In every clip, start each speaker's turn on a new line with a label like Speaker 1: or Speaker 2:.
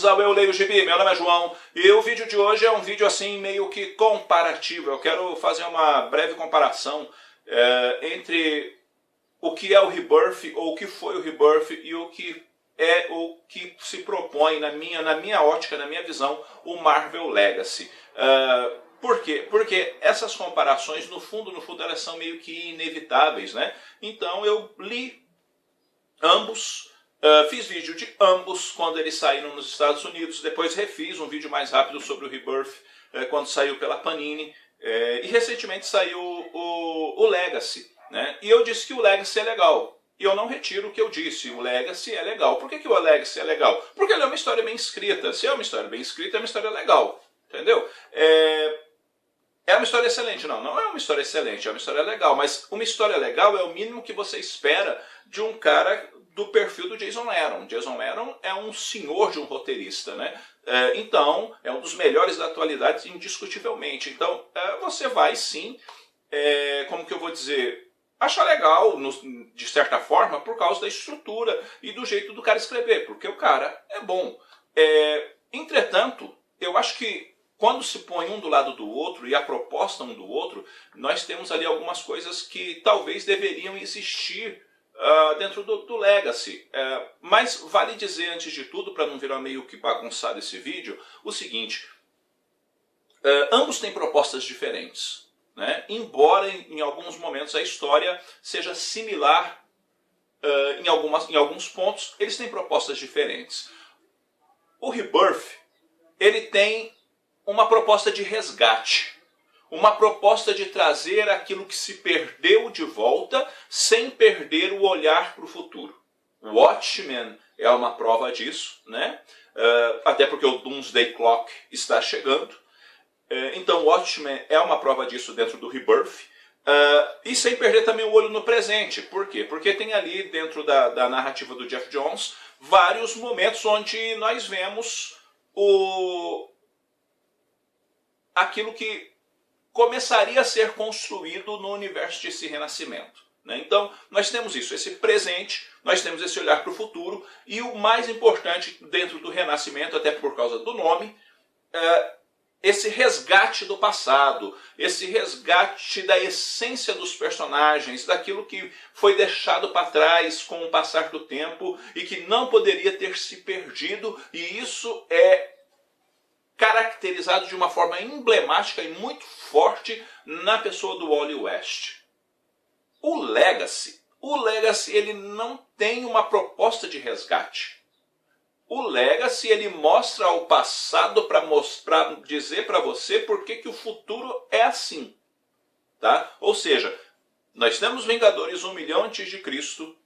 Speaker 1: bem-vindos ao Eu Leio Gibi, meu nome é João e o vídeo de hoje é um vídeo assim meio que comparativo. Eu quero fazer uma breve comparação entre o que é o Rebirth, ou o que foi o Rebirth, e o que é o que se propõe, na minha ótica, na minha visão, o Marvel Legacy. Por quê? Porque essas comparações, no fundo, elas são meio que inevitáveis, né? Então eu li ambos, fiz vídeo de ambos quando eles saíram nos Estados Unidos, depois refiz um vídeo mais rápido sobre o Rebirth quando saiu pela Panini, e recentemente saiu o Legacy, né? E eu disse que o Legacy é legal. E eu não retiro o que eu disse, o Legacy é legal. Por que o Legacy é legal? Porque ele é uma história bem escrita. Se é uma história bem escrita, é uma história legal. Entendeu? É uma história excelente. Não é uma história excelente, é uma história legal. Mas uma história legal é o mínimo que você espera de um cara do perfil do Jason Aaron. Jason Aaron é um senhor de um roteirista, né? Então, é um dos melhores da atualidade, indiscutivelmente. Então, você vai sim, como que eu vou dizer, achar legal, de certa forma, por causa da estrutura e do jeito do cara escrever, porque o cara é bom. Entretanto, eu acho que quando se põe um do lado do outro e a proposta um do outro, nós temos ali algumas coisas que talvez deveriam existir dentro do Legacy. Mas vale dizer, antes de tudo, para não virar meio que bagunçado esse vídeo, o seguinte: ambos têm propostas diferentes, né? Embora em alguns momentos a história seja similar em alguns pontos, eles têm propostas diferentes. O Rebirth, ele tem uma proposta de resgate, uma proposta de trazer aquilo que se perdeu de volta sem perder o olhar para o futuro. Watchmen é uma prova disso, né? Até porque o Doomsday Clock está chegando. Então Watchmen é uma prova disso dentro do Rebirth, e sem perder também o olho no presente. Por quê? Porque tem ali dentro da narrativa do Geoff Johns vários momentos onde nós vemos aquilo que começaria a ser construído no universo desse renascimento, né? Então nós temos isso, esse presente, nós temos esse olhar para o futuro, e o mais importante dentro do renascimento, até por causa do nome, esse resgate do passado, esse resgate da essência dos personagens, daquilo que foi deixado para trás com o passar do tempo e que não poderia ter se perdido, e isso é caracterizado de uma forma emblemática e muito forte na pessoa do Wally West. O Legacy ele não tem uma proposta de resgate. O Legacy, ele mostra o passado para dizer para você por que o futuro é assim, tá? Ou seja, nós temos Vingadores 1 milhão antes de Cristo,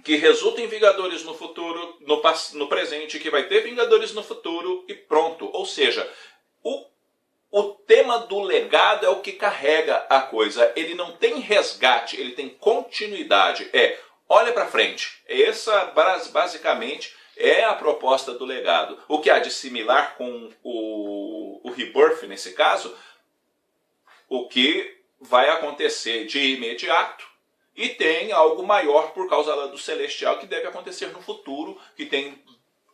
Speaker 1: que resulta em Vingadores no futuro, no presente, que vai ter Vingadores no futuro e pronto. Ou seja, o tema do legado é o que carrega a coisa. Ele não tem resgate, ele tem continuidade. Olha para frente. Essa basicamente é a proposta do legado. O que há de similar com o Rebirth nesse caso, o que vai acontecer de imediato, e tem algo maior por causa do Celestial que deve acontecer no futuro, que tem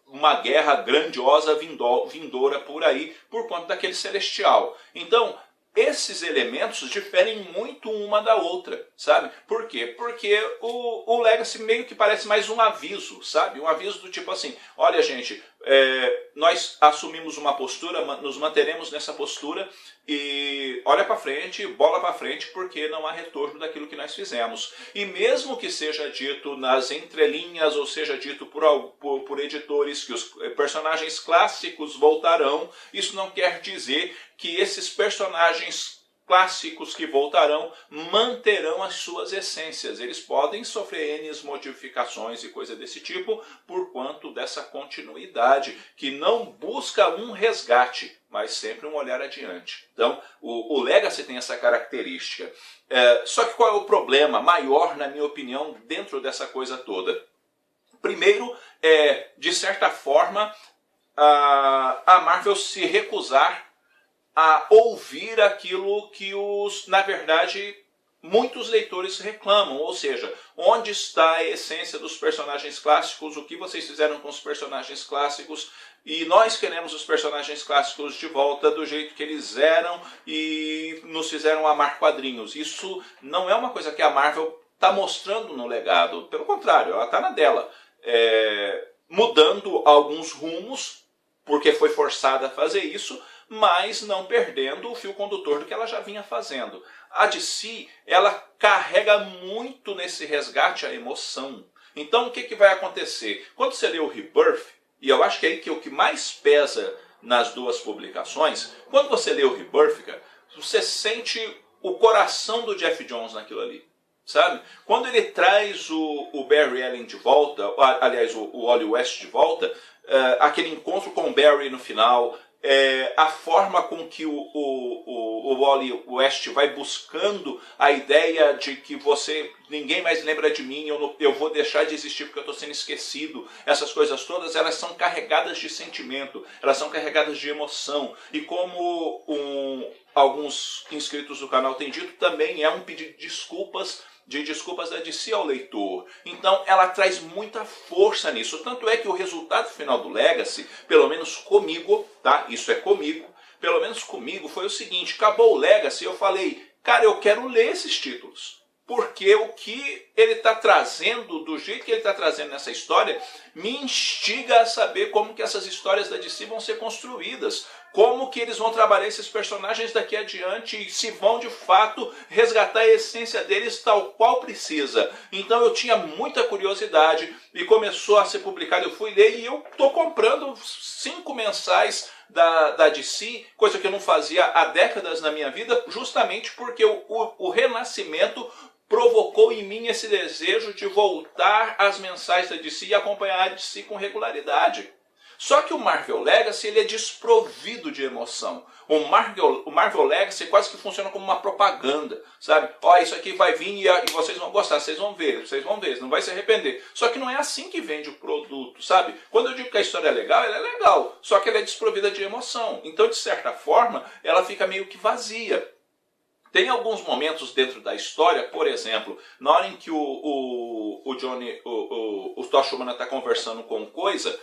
Speaker 1: uma guerra grandiosa vindoura por aí, por conta daquele Celestial. Então, esses elementos diferem muito uma da outra, sabe? Por quê? Porque o Legacy meio que parece mais um aviso, sabe? Um aviso do tipo assim: olha, gente, nós assumimos uma postura, nos manteremos nessa postura, e olha para frente, bola para frente, porque não há retorno daquilo que nós fizemos. E mesmo que seja dito nas entrelinhas, ou seja dito por editores que os personagens clássicos voltarão, isso não quer dizer que esses personagens clássicos que voltarão manterão as suas essências. Eles podem sofrer N modificações e coisa desse tipo, por quanto dessa continuidade, que não busca um resgate, mas sempre um olhar adiante. Então, o Legacy tem essa característica. Só que qual é o problema maior, na minha opinião, dentro dessa coisa toda? Primeiro, de certa forma, a Marvel se recusar a ouvir aquilo que na verdade, muitos leitores reclamam, ou seja, onde está a essência dos personagens clássicos, o que vocês fizeram com os personagens clássicos, e nós queremos os personagens clássicos de volta do jeito que eles eram e nos fizeram amar quadrinhos. Isso não é uma coisa que a Marvel está mostrando no legado, pelo contrário, ela está na dela, mudando alguns rumos, porque foi forçada a fazer isso, mas não perdendo o fio condutor do que ela já vinha fazendo. A DC, ela carrega muito nesse resgate a emoção. Então o que vai acontecer? Quando você lê o Rebirth, e eu acho que é aí que o que mais pesa nas duas publicações, quando você lê o Rebirth, cara, você sente o coração do Jeff Jones naquilo ali. Sabe? Quando ele traz o Barry Allen de volta, aliás, o Wally West de volta, aquele encontro com o Barry no final, a forma com que o Wally West vai buscando a ideia de que ninguém mais lembra de mim, eu vou deixar de existir porque eu estou sendo esquecido, essas coisas todas, elas são carregadas de sentimento, elas são carregadas de emoção, e como alguns inscritos do canal têm dito, também é um pedido de desculpas da DC ao leitor. Então ela traz muita força nisso. Tanto é que o resultado final do Legacy, pelo menos comigo, tá? Isso é comigo, pelo menos comigo, foi o seguinte: acabou o Legacy, eu falei, cara, eu quero ler esses títulos. Porque o que ele está trazendo, do jeito que ele está trazendo nessa história, me instiga a saber como que essas histórias da DC vão ser construídas. Como que eles vão trabalhar esses personagens daqui adiante e se vão de fato resgatar a essência deles tal qual precisa. Então eu tinha muita curiosidade e começou a ser publicado, eu fui ler e eu estou comprando 5 mensais da DC, coisa que eu não fazia há décadas na minha vida, justamente porque o renascimento provocou em mim esse desejo de voltar às mensais da DC e acompanhar a DC com regularidade. Só que o Marvel Legacy ele é desprovido de emoção. O Marvel Legacy quase que funciona como uma propaganda, sabe? Ó, isso aqui vai vir e vocês vão gostar, vocês vão ver, não vai se arrepender. Só que não é assim que vende o produto, sabe? Quando eu digo que a história é legal, ela é legal, só que ela é desprovida de emoção. Então, de certa forma, ela fica meio que vazia. Tem alguns momentos dentro da história, por exemplo, na hora em que o Johnny, o Tocha Humana está conversando com coisa,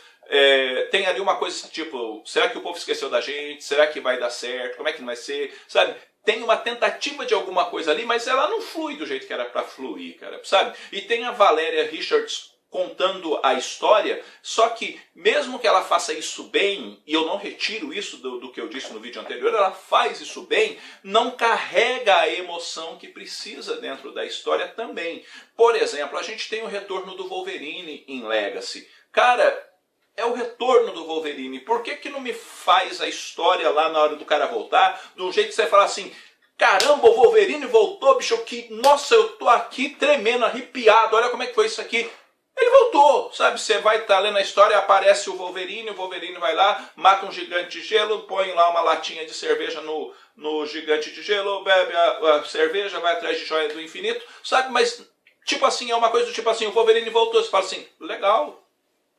Speaker 1: tem ali uma coisa tipo, será que o povo esqueceu da gente? Será que vai dar certo? Como é que vai ser? Sabe? Tem uma tentativa de alguma coisa ali, mas ela não flui do jeito que era para fluir, cara, sabe? E tem a Valéria Richards contando a história, só que mesmo que ela faça isso bem, e eu não retiro isso do que eu disse no vídeo anterior, ela faz isso bem, não carrega a emoção que precisa dentro da história também. Por exemplo, a gente tem o retorno do Wolverine em Legacy. Cara, é o retorno do Wolverine. Por que não me faz a história lá na hora do cara voltar, de um jeito que você fala assim, caramba, o Wolverine voltou, bicho, nossa, eu tô aqui tremendo, arrepiado, olha como é que foi isso aqui. Ele voltou, sabe? Você vai estar lendo a história, aparece o Wolverine vai lá, mata um gigante de gelo, põe lá uma latinha de cerveja no gigante de gelo, bebe a cerveja, vai atrás de joia do infinito, sabe? Mas, tipo assim, é uma coisa do tipo assim, o Wolverine voltou, você fala assim, legal,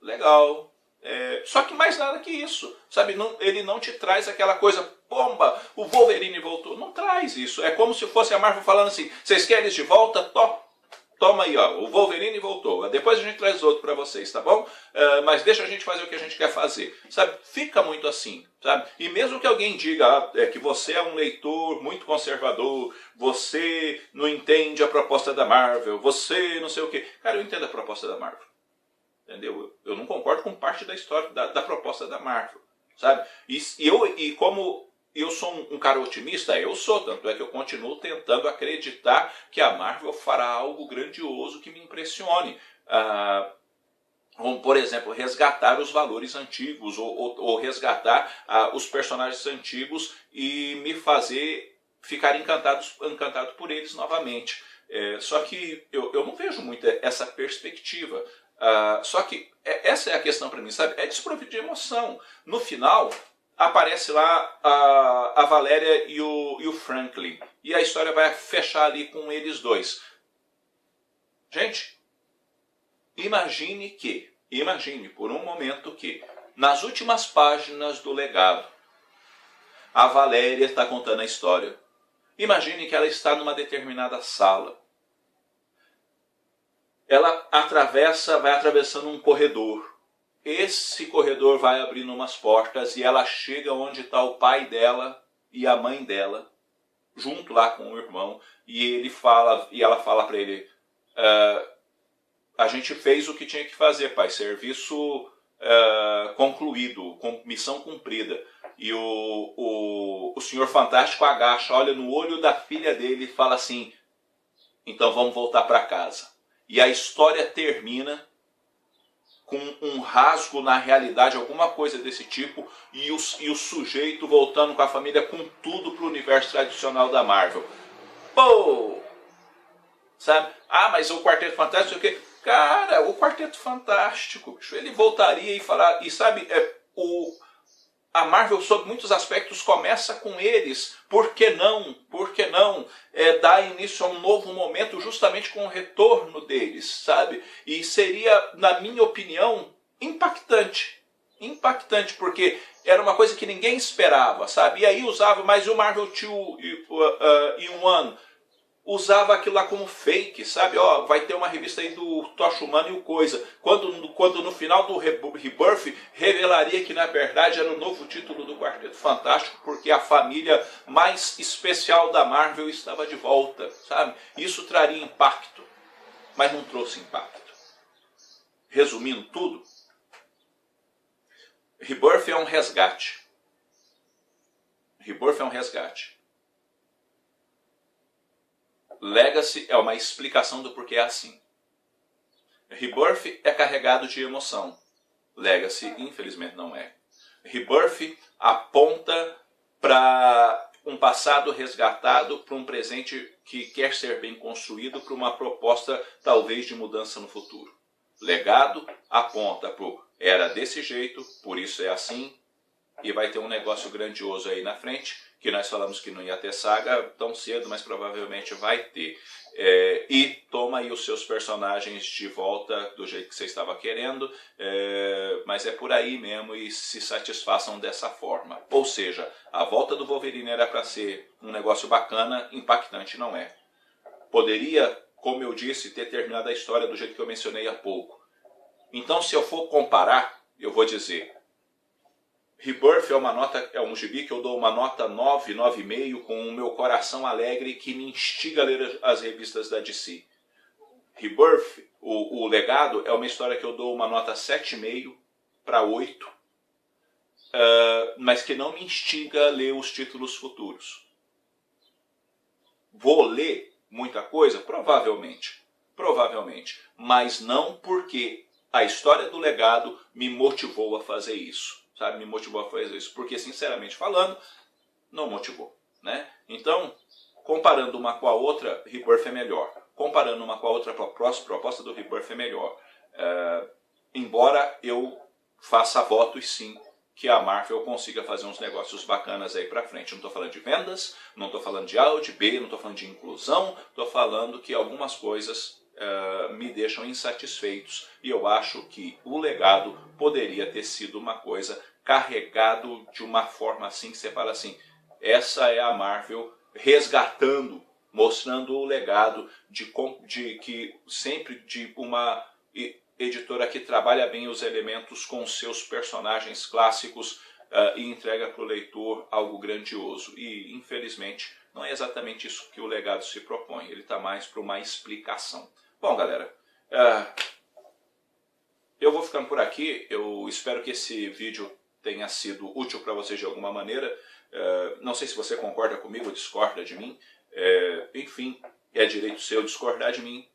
Speaker 1: legal. Só que mais nada que isso, sabe? Ele não te traz aquela coisa, pomba, o Wolverine voltou. Não traz isso. É como se fosse a Marvel falando assim, vocês querem eles de volta? Toma aí, ó, o Wolverine voltou. Depois a gente traz outro para vocês, tá bom? Mas deixa a gente fazer o que a gente quer fazer, sabe? Fica muito assim, sabe? E mesmo que alguém diga que você é um leitor muito conservador, você não entende a proposta da Marvel, você não sei o quê. Cara, eu entendo a proposta da Marvel. Entendeu? Eu não concordo com parte da história, da proposta da Marvel, sabe? E como eu sou um cara otimista, eu sou, tanto é que eu continuo tentando acreditar que a Marvel fará algo grandioso que me impressione. Como, por exemplo, resgatar os valores antigos, ou resgatar os personagens antigos e me fazer ficar encantado por eles novamente. Só que eu não vejo muito essa perspectiva. Só que essa é a questão para mim, sabe? É desprovido de emoção. No final, aparece lá a Valéria e o Franklin. E a história vai fechar ali com eles dois. Gente, imagine por um momento que, nas últimas páginas do legado, a Valéria está contando a história. Imagine que ela está numa determinada sala. Ela vai atravessando um corredor. Esse corredor vai abrindo umas portas e ela chega onde está o pai dela e a mãe dela, junto lá com o irmão, e ela fala para ele: a gente fez o que tinha que fazer, pai, serviço concluído, missão cumprida. E o Senhor Fantástico agacha, olha no olho da filha dele e fala assim: então vamos voltar para casa. E a história termina com um rasgo na realidade, alguma coisa desse tipo, e o sujeito voltando com a família com tudo para o universo tradicional da Marvel. Pô! Sabe? Ah, mas o Quarteto Fantástico, o quê? Cara, o Quarteto Fantástico, ele voltaria e falar, e sabe, a Marvel, sob muitos aspectos, começa com eles. Por que não? Por que não dar início a um novo momento justamente com o retorno deles, sabe? E seria, na minha opinião, impactante. Impactante, porque era uma coisa que ninguém esperava, sabe? E aí usava, mas o Marvel 2-in-1 usava aquilo lá como fake, sabe? Ó, vai ter uma revista aí do Tocha Humana e o Coisa. Quando no final do Rebirth revelaria que na verdade era o novo título do Quarteto Fantástico, porque a família mais especial da Marvel estava de volta, sabe? Isso traria impacto, mas não trouxe impacto. Resumindo tudo, Rebirth é um resgate. Rebirth é um resgate. Legacy é uma explicação do porquê é assim. Rebirth é carregado de emoção. Legacy, infelizmente, não é. Rebirth aponta para um passado resgatado, para um presente que quer ser bem construído, para uma proposta, talvez, de mudança no futuro. Legado aponta para o era desse jeito, por isso é assim, e vai ter um negócio grandioso aí na frente, que nós falamos que não ia ter saga tão cedo, mas provavelmente vai ter. E toma aí os seus personagens de volta do jeito que você estava querendo, mas é por aí mesmo, e se satisfaçam dessa forma. Ou seja, a volta do Wolverine era para ser um negócio bacana, impactante não é. Poderia, como eu disse, ter terminado a história do jeito que eu mencionei há pouco. Então, se eu for comparar, eu vou dizer: Rebirth é um gibi que eu dou uma nota 9, 9,5, com o meu coração alegre que me instiga a ler as revistas da DC. Rebirth, o Legado, é uma história que eu dou uma nota 7,5 para 8, mas que não me instiga a ler os títulos futuros. Vou ler muita coisa? Provavelmente, mas não porque a história do Legado me motivou a fazer isso. Sabe, me motivou a fazer isso, porque sinceramente falando, não motivou, né? Então, comparando uma com a outra, Rebirth é melhor. Comparando uma com a outra, a proposta do Rebirth é melhor. Embora eu faça votos sim que a Marvel consiga fazer uns negócios bacanas aí pra frente. Não estou falando de vendas, não estou falando de A ou de B, não estou falando de inclusão, estou falando que algumas coisas me deixam insatisfeitos, e eu acho que o Legado poderia ter sido uma coisa carregado de uma forma assim, que você fala assim, essa é a Marvel resgatando, mostrando o legado de que sempre de uma editora que trabalha bem os elementos com seus personagens clássicos e entrega para o leitor algo grandioso. E infelizmente não é exatamente isso que o Legado se propõe, ele está mais para uma explicação. Bom, galera, eu vou ficando por aqui. Eu espero que esse vídeo tenha sido útil para vocês de alguma maneira. Não sei se você concorda comigo ou discorda de mim. Enfim, é direito seu discordar de mim,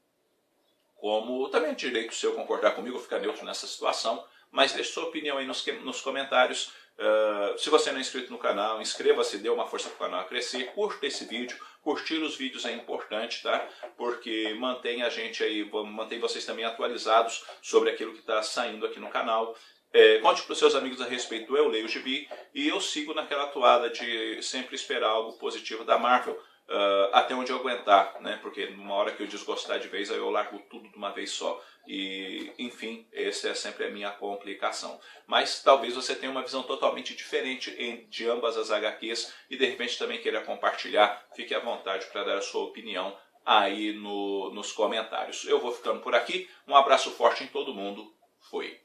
Speaker 1: como também é direito seu concordar comigo ou ficar neutro nessa situação. Mas deixe sua opinião aí nos comentários. Se você não é inscrito no canal, inscreva-se, dê uma força para o canal a crescer, curta esse vídeo. Curtir os vídeos é importante, tá? Porque mantém a gente aí, mantém vocês também atualizados sobre aquilo que está saindo aqui no canal. Conte para os seus amigos a respeito do Eu Leio Gibi, e eu sigo naquela toada de sempre esperar algo positivo da Marvel. até onde eu aguentar, né? Porque numa hora que eu desgostar de vez, aí eu largo tudo de uma vez só. E, enfim, essa é sempre a minha complicação. Mas talvez você tenha uma visão totalmente diferente de ambas as HQs e de repente também queira compartilhar. Fique à vontade para dar a sua opinião aí nos comentários. Eu vou ficando por aqui. Um abraço forte em todo mundo. Fui.